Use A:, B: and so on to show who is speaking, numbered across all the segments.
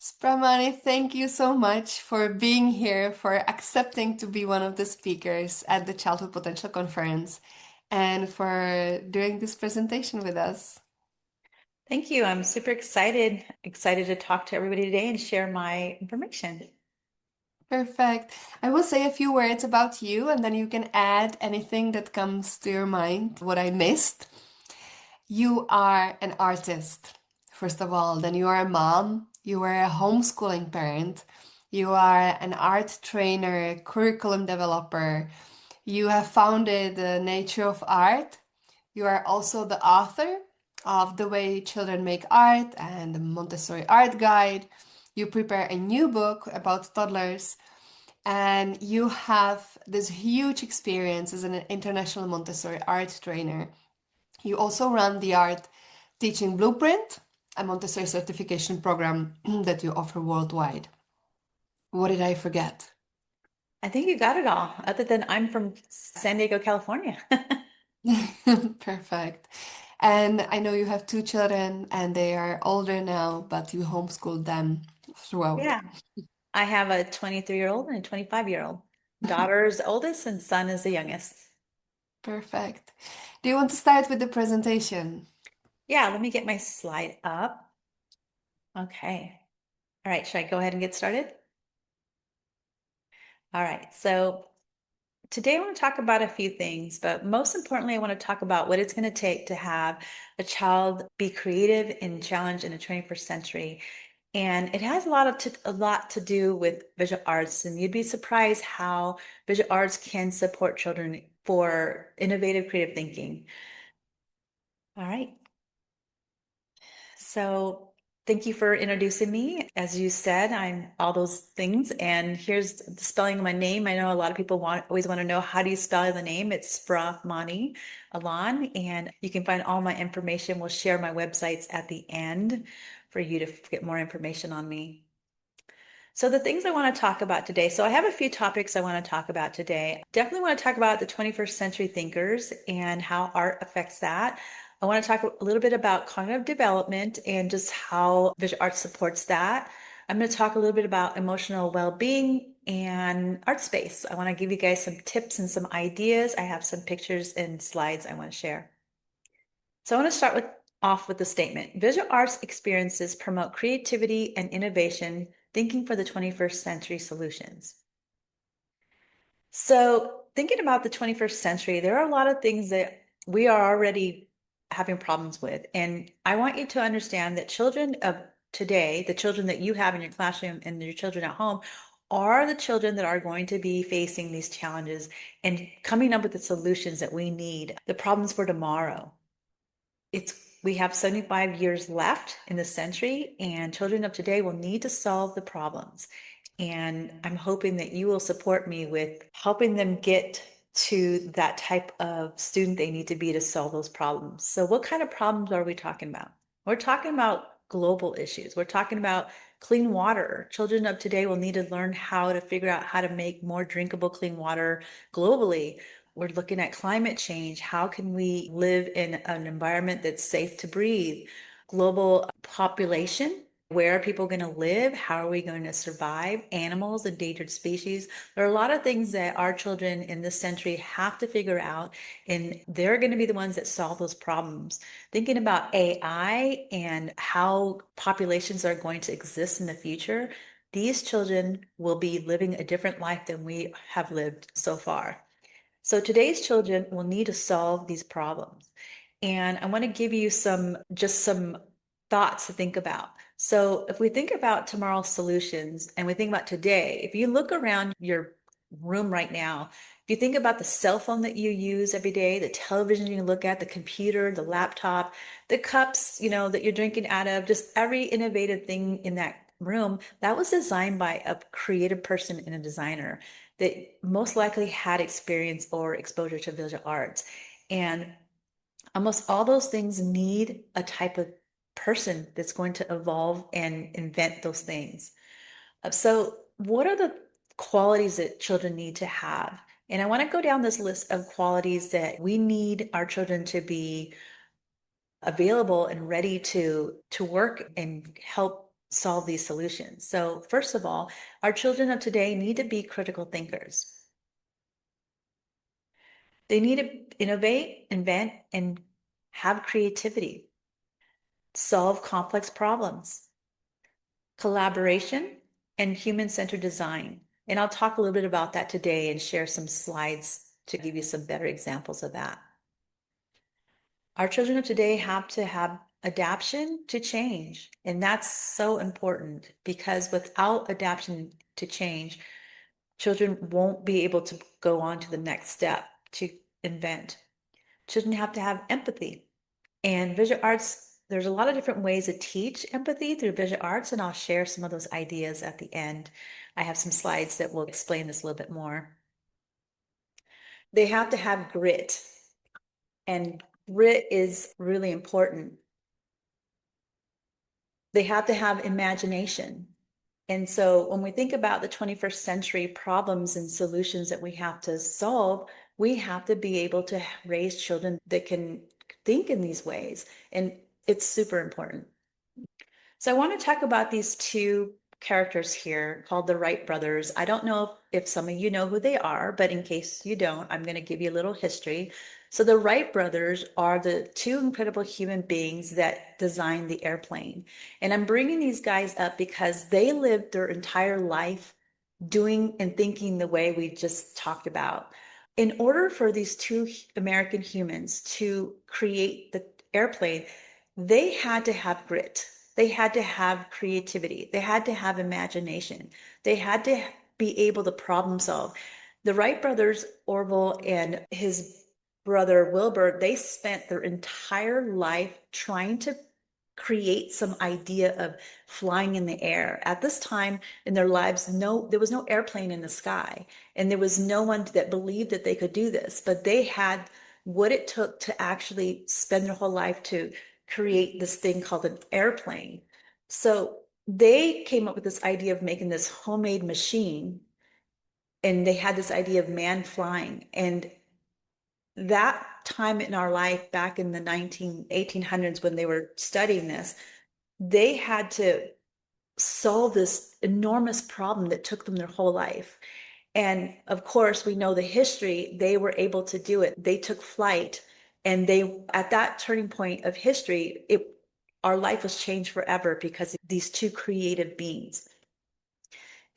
A: Spramani, thank you so much for being here, for accepting to be one of the speakers at the Childhood Potential Conference, and for doing this presentation with us.
B: Thank you. I'm super excited to talk to everybody today and share my information.
A: Perfect. I will say a few words about you, and then you can add anything that comes to your mind, what I missed. You are an artist, first of all. Then you are a mom. You are a homeschooling parent. You are an art trainer, curriculum developer. You have founded the Nature of Art. You are also the author of The Way Children Make Art and the Montessori Art Guide. You prepare a new book about toddlers, and you have this huge experience as an international Montessori art trainer. You also run the Art Teaching Blueprint, a Montessori certification program that you offer worldwide. What did I forget?
B: I think you got it all, other than I'm from San Diego, California.
A: Perfect. And I know you have two children and they are older now, but you homeschooled them throughout.
B: Yeah, I have a 23-year-old and a 25-year-old. Daughter is the oldest and son is the youngest.
A: Perfect. Do you want to start with the presentation?
B: Yeah, let me get my slide up. Okay. All right, should I go ahead and get started? All right, so today I want to talk about a few things, but most importantly, I want to talk about what it's going to take to have a child be creative and challenged in the 21st century. And it has a lot to do with visual arts, and you'd be surprised how visual arts can support children for innovative creative thinking. All right. So thank you for introducing me. As you said, I'm all those things. And here's the spelling of my name. I know a lot of people always want to know, how do you spell the name? It's Spramani Elaun. And you can find all my information. We'll share my websites at the end for you to get more information on me. So the things I want to talk about today. So I have a few topics I want to talk about today. Definitely want to talk about the 21st century thinkers and how art affects that. I want to talk a little bit about cognitive development and just how visual art supports that. I'm going to talk a little bit about emotional well-being and art space. I want to give you guys some tips and some ideas. I have some pictures and slides I want to share. So I want to start off with the statement. Visual arts experiences promote creativity and innovation, thinking for the 21st century solutions. So thinking about the 21st century, there are a lot of things that we are already having problems with. And I want you to understand that children of today, the children that you have in your classroom and your children at home, are the children that are going to be facing these challenges and coming up with the solutions that we need, the problems for tomorrow. We have 75 years left in the century, and children of today will need to solve the problems. And I'm hoping that you will support me with helping them get to that type of student they need to be to solve those problems. So what kind of problems are we talking about? We're talking about global issues. We're talking about clean water. Children of today will need to learn how to figure out how to make more drinkable clean water globally. We're looking at climate change. How can we live in an environment that's safe to breathe? Global population. Where are people going to live? How are we going to survive? Animals, endangered species. There are a lot of things that our children in this century have to figure out, and they're going to be the ones that solve those problems. Thinking about AI and how populations are going to exist in the future, these children will be living a different life than we have lived so far. So today's children will need to solve these problems. And I want to give you some thoughts to think about. So if we think about tomorrow's solutions and we think about today, if you look around your room right now, if you think about the cell phone that you use every day, the television you look at, the computer, the laptop, the cups, that you're drinking out of, just every innovative thing in that room, that was designed by a creative person and a designer that most likely had experience or exposure to visual arts. And almost all those things need a type of person that's going to evolve and invent those things. So, what are the qualities that children need to have? And I want to go down this list of qualities that we need our children to be available and ready to work and help solve these solutions. So first of all, our children of today need to be critical thinkers. They need to innovate, invent, and have creativity, solve complex problems, collaboration, and human-centered design. And I'll talk a little bit about that today and share some slides to give you some better examples of that. Our children of today have to have adaptation to change. And that's so important because without adaptation to change, children won't be able to go on to the next step to invent. Children have to have empathy. And visual arts, there's a lot of different ways to teach empathy through visual arts, and I'll share some of those ideas at the end. I have some slides that will explain this a little bit more. They have to have grit, and grit is really important. They have to have imagination. And so when we think about the 21st century problems and solutions that we have to solve, we have to be able to raise children that can think in these ways. And it's super important. So I want to talk about these two characters here called the Wright brothers. I don't know if some of you know who they are, but in case you don't, I'm going to give you a little history. So the Wright brothers are the two incredible human beings that designed the airplane. And I'm bringing these guys up because they lived their entire life doing and thinking the way we just talked about. In order for these two American humans to create the airplane, they had to have grit. They had to have creativity. They had to have imagination. They had to be able to problem solve. The Wright brothers, Orville and his brother Wilbur, they spent their entire life trying to create some idea of flying in the air. At this time in their lives, there was no airplane in the sky, and there was no one that believed that they could do this, but they had what it took to actually spend their whole life to create this thing called an airplane. So they came up with this idea of making this homemade machine, and they had this idea of man flying. And that time in our life back in the 1800s when they were studying this, they had to solve this enormous problem that took them their whole life. And of course, we know the history, they were able to do it. They took flight, and they, at that turning point of history, our life was changed forever because of these two creative beings.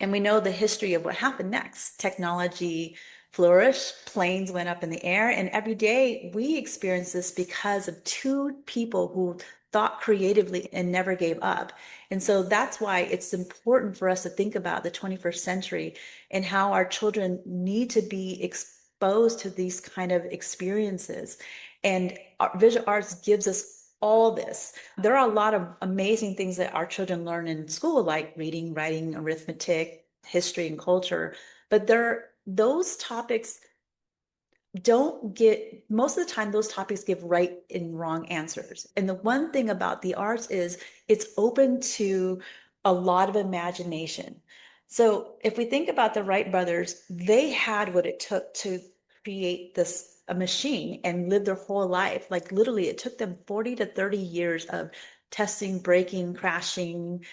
B: And we know the history of what happened next. Technology flourished, planes went up in the air, and every day we experience this because of two people who thought creatively and never gave up. And so that's why it's important for us to think about the 21st century and how our children need to be exposed to these kind of experiences. And visual arts gives us all this. There are a lot of amazing things that our children learn in school, like reading, writing, arithmetic, history, and culture. But those topics don't get, most of the time, those topics give right and wrong answers. And the one thing about the arts is it's open to a lot of imagination. So if we think about the Wright brothers, they had what it took to create a machine and live their whole life. Like literally, it took them 40 to 30 years of testing, breaking, crashing,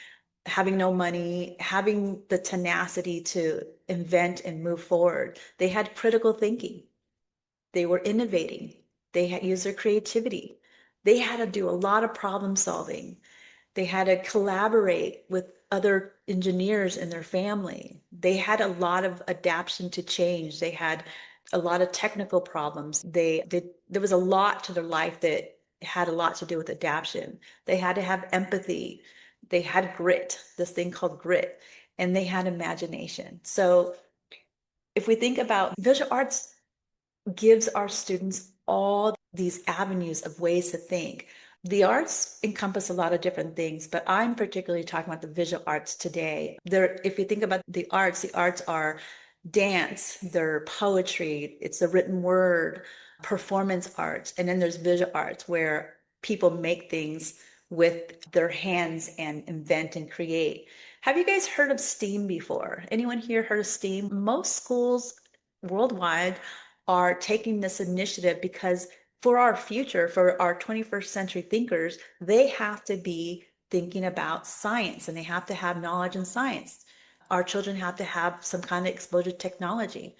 B: having no money, having the tenacity to invent and move forward. They had critical thinking. They were innovating. They had used their creativity. They had to do a lot of problem solving. They had to collaborate with other engineers in their family. They had a lot of adaptation to change. They had a lot of technical problems. There was a lot to their life that had a lot to do with adaptation. They had to have empathy. They had grit, this thing called grit, and they had imagination. So if we think about visual arts, gives our students all these avenues of ways to think. The arts encompass a lot of different things, but I'm particularly talking about the visual arts today. If you think about the arts are dance, they're poetry, it's the written word, performance arts, and then there's visual arts where people make things with their hands and invent and create. Have you guys heard of STEAM before? Anyone here heard of STEAM? Most schools worldwide are taking this initiative because for our future, for our 21st century thinkers, they have to be thinking about science, and they have to have knowledge in science. Our children have to have some kind of exposure to technology.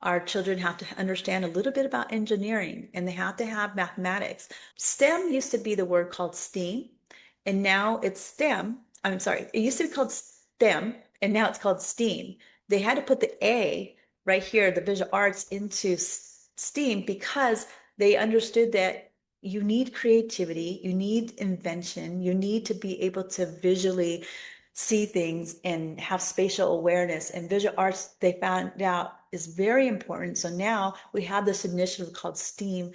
B: Our children have to understand a little bit about engineering, and they have to have mathematics. STEM used to be the word called STEAM, and now it's STEM. I'm sorry, it used to be called STEM, and now it's called STEAM. They had to put the A right here, the visual arts, into STEAM because they understood that you need creativity, you need invention, you need to be able to visually see things and have spatial awareness. And visual arts, they found out, is very important. So now we have this initiative called STEAM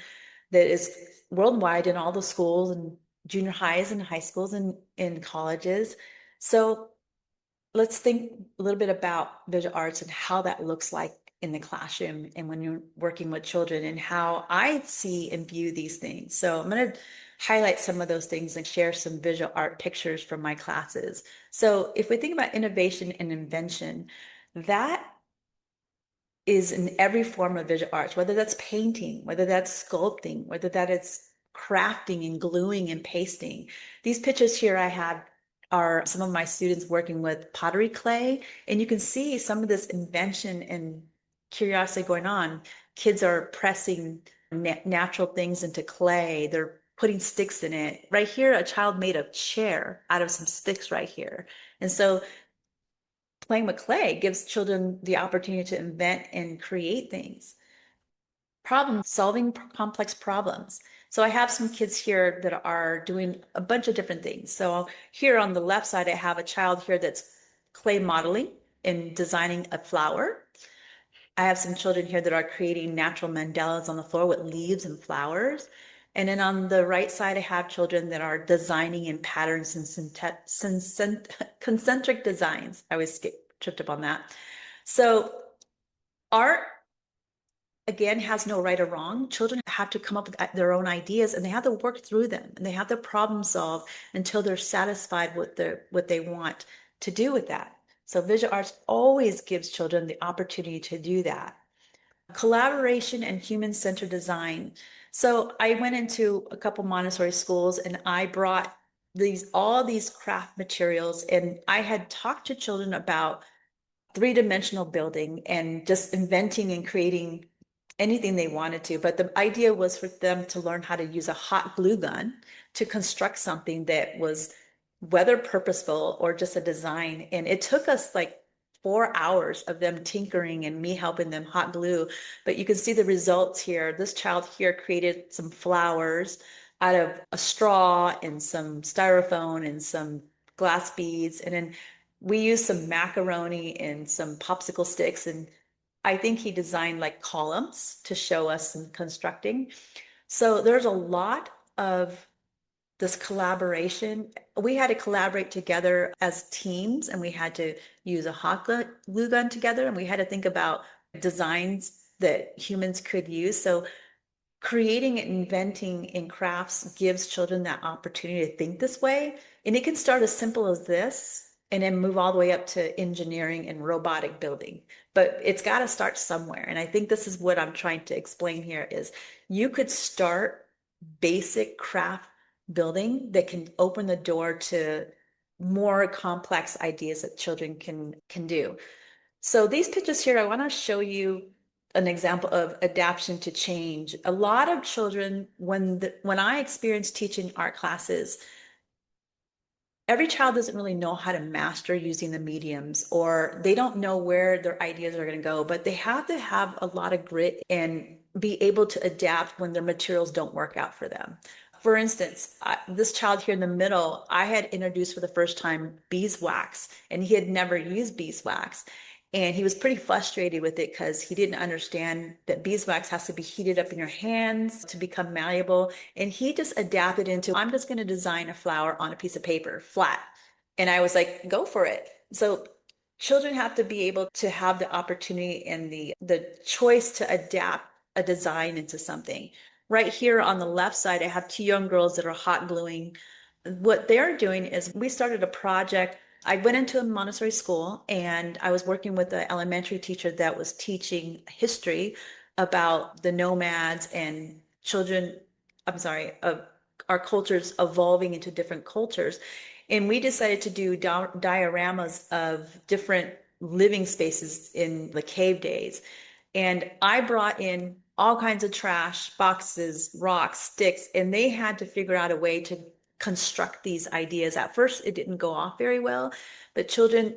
B: that is worldwide in all the schools and junior highs and high schools and in colleges. So let's think a little bit about visual arts and how that looks like in the classroom and when you're working with children, and how I see and view these things. So I'm going to highlight some of those things and share some visual art pictures from my classes. So if we think about innovation and invention, that is in every form of visual arts, whether that's painting, whether that's sculpting, whether that is crafting and gluing and pasting. These pictures here I have are some of my students working with pottery clay, and you can see some of this invention and curiosity going on. Kids are pressing natural things into clay. They're putting sticks in it. Right here, a child made a chair out of some sticks right here. And so playing with clay gives children the opportunity to invent and create things. Problem solving complex problems. So I have some kids here that are doing a bunch of different things. So here on the left side, I have a child here that's clay modeling and designing a flower. I have some children here that are creating natural mandalas on the floor with leaves and flowers. And then on the right side, I have children that are designing in patterns and concentric designs. I always tripped up on that. So art, again, has no right or wrong. Children have to come up with their own ideas, and they have to work through them, and they have to problem solve until they're satisfied with what they want to do with that. So visual arts always gives children the opportunity to do that. Collaboration and human-centered design. So I went into a couple Montessori schools, and I brought all these craft materials, and I had talked to children about three-dimensional building and just inventing and creating anything they wanted to. But the idea was for them to learn how to use a hot glue gun to construct something that was whether purposeful or just a design. And it took us like 4 hours of them tinkering and me helping them hot glue. But you can see the results here. This child here created some flowers out of a straw and some styrofoam and some glass beads. And then we used some macaroni and some popsicle sticks, and I think he designed like columns to show us some constructing. So there's a lot of this collaboration. We had to collaborate together as teams, and we had to use a hot glue gun together, and we had to think about designs that humans could use. So creating and inventing in crafts gives children that opportunity to think this way. And it can start as simple as this and then move all the way up to engineering and robotic building. But it's got to start somewhere. And I think this is what I'm trying to explain here is you could start basic craft building that can open the door to more complex ideas that children can do. So these pictures here, I want to show you an example of adaptation to change. A lot of children, when I experience teaching art classes, every child doesn't really know how to master using the mediums, or they don't know where their ideas are going to go, but they have to have a lot of grit and be able to adapt when their materials don't work out for them. For instance, this child here in the middle, I had introduced for the first time beeswax, and he had never used beeswax. And he was pretty frustrated with it because he didn't understand that beeswax has to be heated up in your hands to become malleable. And he just adapted into, I'm just going to design a flower on a piece of paper, flat. And I was like, go for it. So children have to be able to have the opportunity and the choice to adapt a design into something. Right here on the left side, I have two young girls that are hot gluing. What they're doing is we started a project. I went into a Montessori school, and I was working with an elementary teacher that was teaching history about the nomads and children, I'm sorry, of our cultures evolving into different cultures. And we decided to do dioramas of different living spaces in the cave days. And I brought in all kinds of trash, boxes, rocks, sticks, and they had to figure out a way to construct these ideas. At first, it didn't go off very well, but children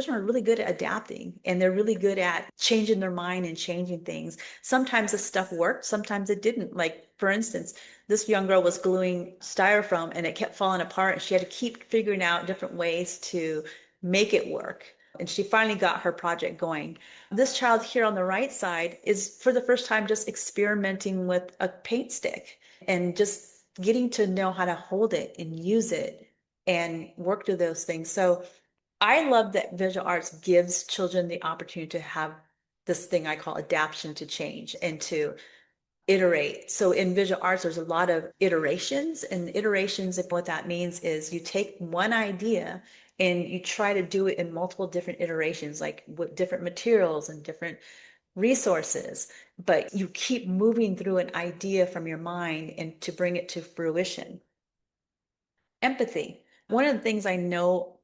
B: are really good at adapting, and they're really good at changing their mind and changing things. Sometimes the stuff worked, sometimes it didn't. Like, for instance, this young girl was gluing styrofoam and it kept falling apart, and she had to keep figuring out different ways to make it work. And she finally got her project going. This child here on the right side is, for the first time, just experimenting with a paint stick and just getting to know how to hold it and use it and work through those things. So I love that visual arts gives children the opportunity to have this thing I call adaptation to change and to iterate. So in visual arts, there's a lot of iterations, and iterations, if what that means is you take one idea and you try to do it in multiple different iterations, like with different materials and different resources, but you keep moving through an idea from your mind and to bring it to fruition. Empathy. One of the things I know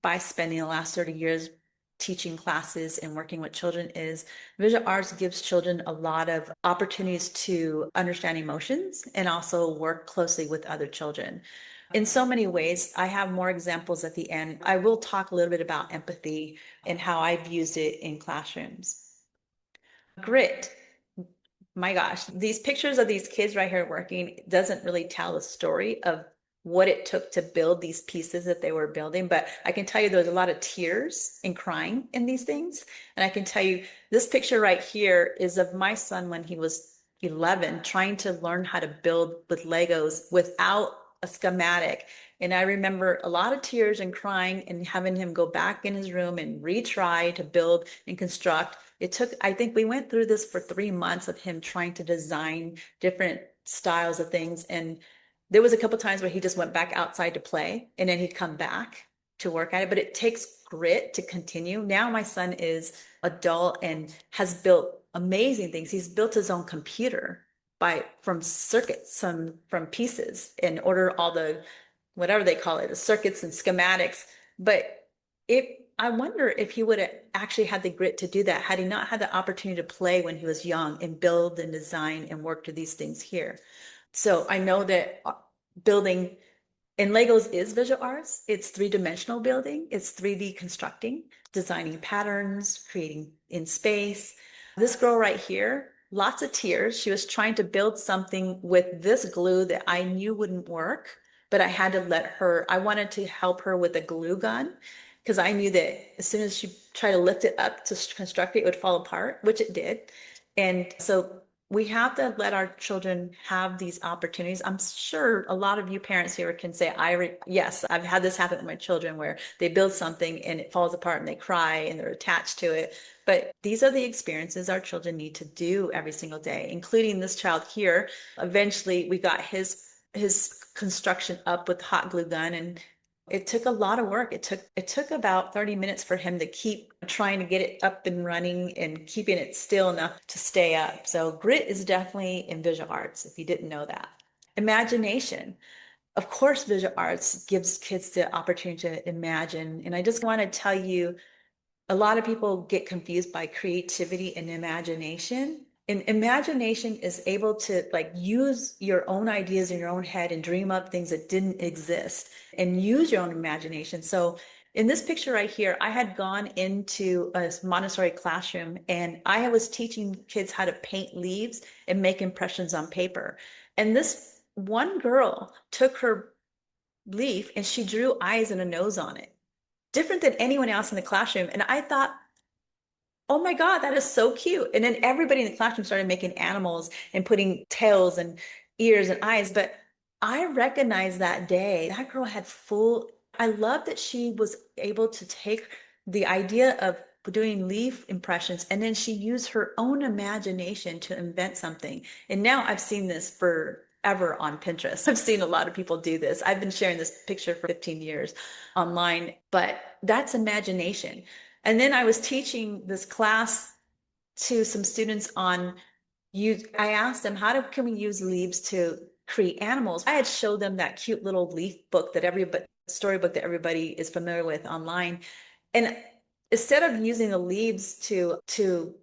B: by spending the last 30 years teaching classes and working with children is visual arts gives children a lot of opportunities to understand emotions and also work closely with other children. In so many ways, I have more examples at the end. I will talk a little bit about empathy and how I've used it in classrooms. Grit. My gosh, these pictures of these kids right here working doesn't really tell the story of what it took to build these pieces that they were building. But I can tell you there was a lot of tears and crying in these things. And I can tell you this picture right here is of my son when he was 11, trying to learn how to build with Legos without a schematic. And I remember a lot of tears and crying and having him go back in his room and retry to build and construct. It took, I think we went through this for 3 months of him trying to design different styles of things. And there was a couple times where he just went back outside to play and then he'd come back to work at it. But it takes grit to continue. Now my son is adult and has built amazing things. He's built his own computer from circuits, from pieces, and order all the whatever they call it, the circuits and schematics. But I wonder if he would have actually had the grit to do that had he not had the opportunity to play when he was young and build and design and work to these things here. So I know that building in Legos is visual arts. It's three-dimensional building. It's 3D constructing, designing patterns, creating in space. This girl right here, lots of tears. She was trying to build something with this glue that I knew wouldn't work, but I had to let her, I wanted to help her with a glue gun because I knew that as soon as she tried to lift it up to construct it, it would fall apart, which it did. And so we have to let our children have these opportunities. I'm sure a lot of you parents here can say, yes, I've had this happen with my children where they build something and it falls apart and they cry and they're attached to it. But these are the experiences our children need to do every single day, including this child here. Eventually, we got his construction up with hot glue gun, and it took a lot of work. It took about 30 minutes for him to keep trying to get it up and running and keeping it still enough to stay up. So grit is definitely in visual arts, if you didn't know that. Imagination. Of course, visual arts gives kids the opportunity to imagine. And I just want to tell you, a lot of people get confused by creativity and imagination. And imagination is able to like use your own ideas in your own head and dream up things that didn't exist and use your own imagination. So in this picture right here, I had gone into a Montessori classroom and I was teaching kids how to paint leaves and make impressions on paper. And this one girl took her leaf and she drew eyes and a nose on it, different than anyone else in the classroom. And I thought, oh my God, that is so cute. And then everybody in the classroom started making animals and putting tails and ears and eyes. But I recognized that day that girl had I love that she was able to take the idea of doing leaf impressions and then she used her own imagination to invent something. And now I've seen this forever on Pinterest. I've seen a lot of people do this. I've been sharing this picture for 15 years online, but that's imagination. And then I was teaching this class to some students on I asked them, can we use leaves to create animals? I had showed them that cute little leaf book that every storybook that everybody is familiar with online. And instead of using the leaves to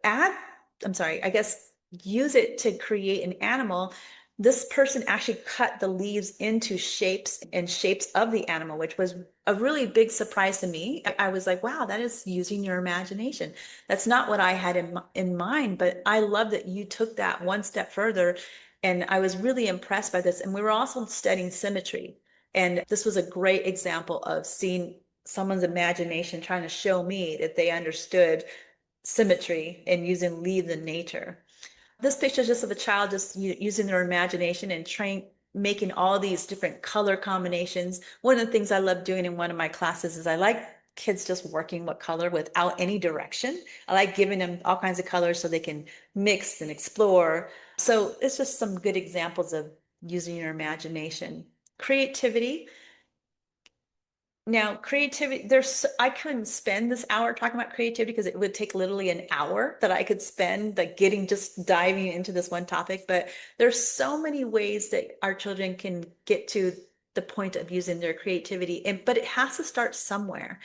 B: add, I'm sorry, I guess use it to create an animal, this person actually cut the leaves into shapes and shapes of the animal, which was a really big surprise to me. I was like, wow, that is using your imagination. That's not what I had in mind, but I love that you took that one step further. And I was really impressed by this. And we were also studying symmetry. And this was a great example of seeing someone's imagination trying to show me that they understood symmetry and using leaves in nature. This picture is just of a child just using their imagination and making all these different color combinations. One of the things I love doing in one of my classes is I like kids just working with color without any direction. I like giving them all kinds of colors so they can mix and explore. So it's just some good examples of using your imagination. Creativity. Now, creativity, I couldn't spend this hour talking about creativity because it would take literally an hour that I could spend like just diving into this one topic. But there's so many ways that our children can get to the point of using their creativity. But it has to start somewhere.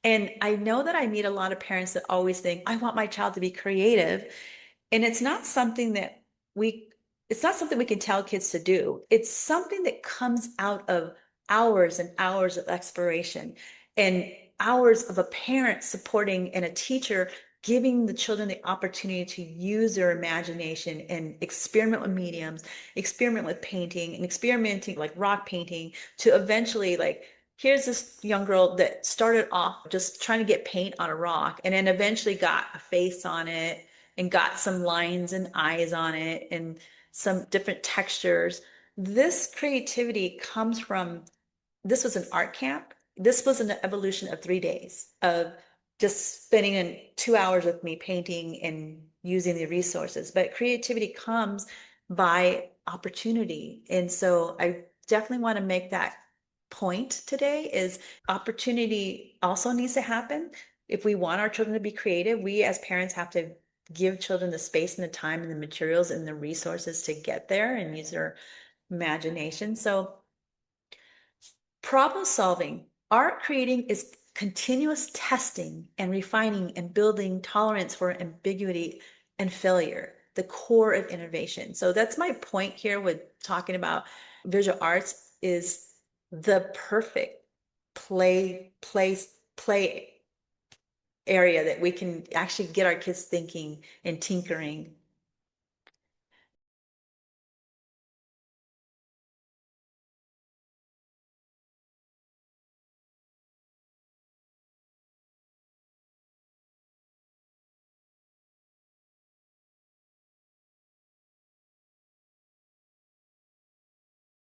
B: And I know that I meet a lot of parents that always think, I want my child to be creative. And we, it's not something we can tell kids to do. It's something that comes out of hours and hours of exploration and hours of a parent supporting and a teacher giving the children the opportunity to use their imagination and experiment with mediums, experiment with painting and experimenting like rock painting to eventually like, here's this young girl that started off just trying to get paint on a rock and then eventually got a face on it and got some lines and eyes on it and some different textures. This creativity comes from, this was an art camp. This was an evolution of 3 days of just spending 2 hours with me painting and using the resources. But creativity comes by opportunity. And so I definitely want to make that point today is opportunity also needs to happen. If we want our children to be creative, we as parents have to give children the space and the time and the materials and the resources to get there and use their imagination. So problem solving, art creating is continuous testing and refining and building tolerance for ambiguity and failure, the core of innovation. So that's my point here with talking about visual arts is the perfect play area that we can actually get our kids thinking and tinkering